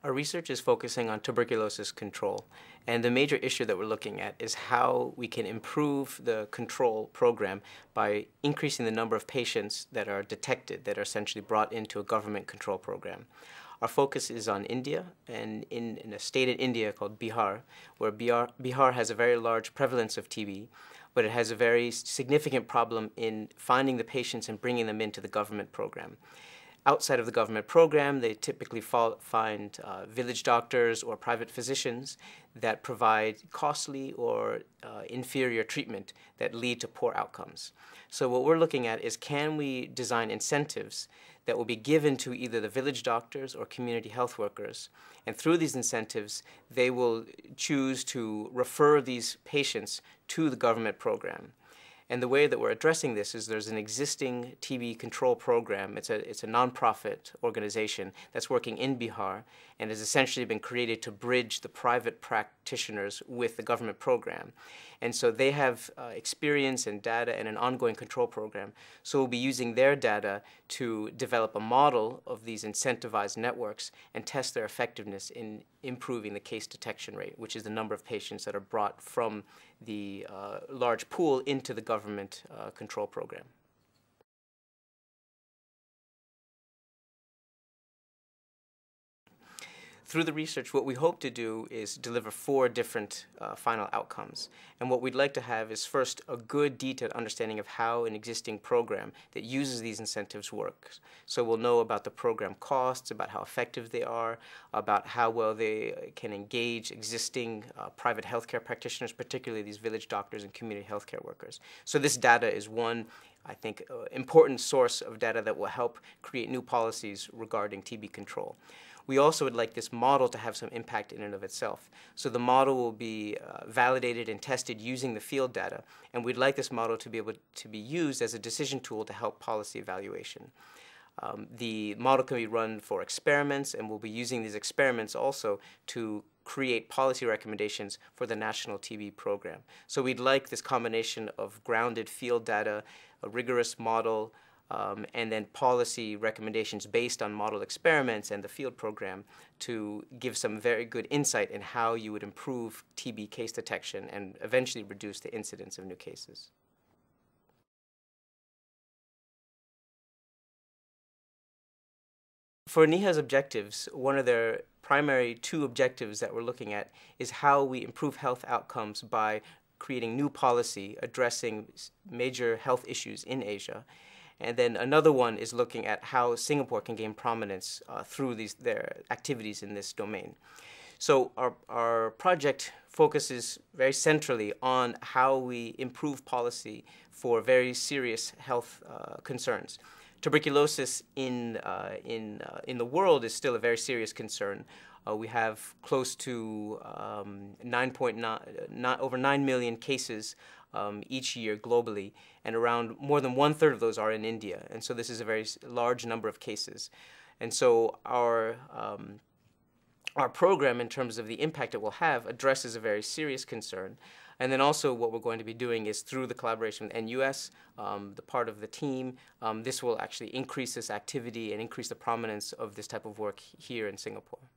Our research is focusing on tuberculosis control, and the major issue that we're looking at is how we can improve the control program by increasing the number of patients that are detected, that are essentially brought into a government control program. Our focus is on India, and in a state in India called Bihar, where Bihar has a very large prevalence of TB, but it has a very significant problem in finding the patients and bringing them into the government program. Outside of the government program, they typically find village doctors or private physicians that provide costly or inferior treatment that lead to poor outcomes. So what we're looking at is, can we design incentives that will be given to either the village doctors or community health workers, and through these incentives, they will choose to refer these patients to the government program. And the way that we're addressing this is, there's an existing TB control program. It's a nonprofit organization that's working in Bihar and has essentially been created to bridge the private practitioners with the government program. And so they have experience and data and an ongoing control program. So we'll be using their data to develop a model of these incentivized networks and test their effectiveness in improving the case detection rate, which is the number of patients that are brought from the large pool into the government control program. Through the research, what we hope to do is deliver 4 different final outcomes. And what we'd like to have is, first, a good detailed understanding of how an existing program that uses these incentives works. So we'll know about the program costs, about how effective they are, about how well they can engage existing private healthcare practitioners, particularly these village doctors and community healthcare workers. So this data is one, I think, important source of data that will help create new policies regarding TB control. We also would like this model to have some impact in and of itself. So the model will be validated and tested using the field data, and we'd like this model to be able to be used as a decision tool to help policy evaluation. The model can be run for experiments, and we'll be using these experiments also to create policy recommendations for the national TB program. So we'd like this combination of grounded field data, a rigorous model, and then policy recommendations based on model experiments and the field program to give some very good insight in how you would improve TB case detection and eventually reduce the incidence of new cases. For NIHA's objectives, one of their primary 2 objectives that we're looking at is how we improve health outcomes by creating new policy addressing major health issues in Asia. And then another one is looking at how Singapore can gain prominence through their activities in this domain. So our project focuses very centrally on how we improve policy for very serious health concerns. Tuberculosis in the world is still a very serious concern. We have close to over 9 million cases each year globally, and around more than 1/3 of those are in India. And so this is a very large number of cases. And so our program, in terms of the impact it will have, addresses a very serious concern. And then also what we're going to be doing is, through the collaboration with NUS, the part of the team, this will actually increase this activity and increase the prominence of this type of work here in Singapore.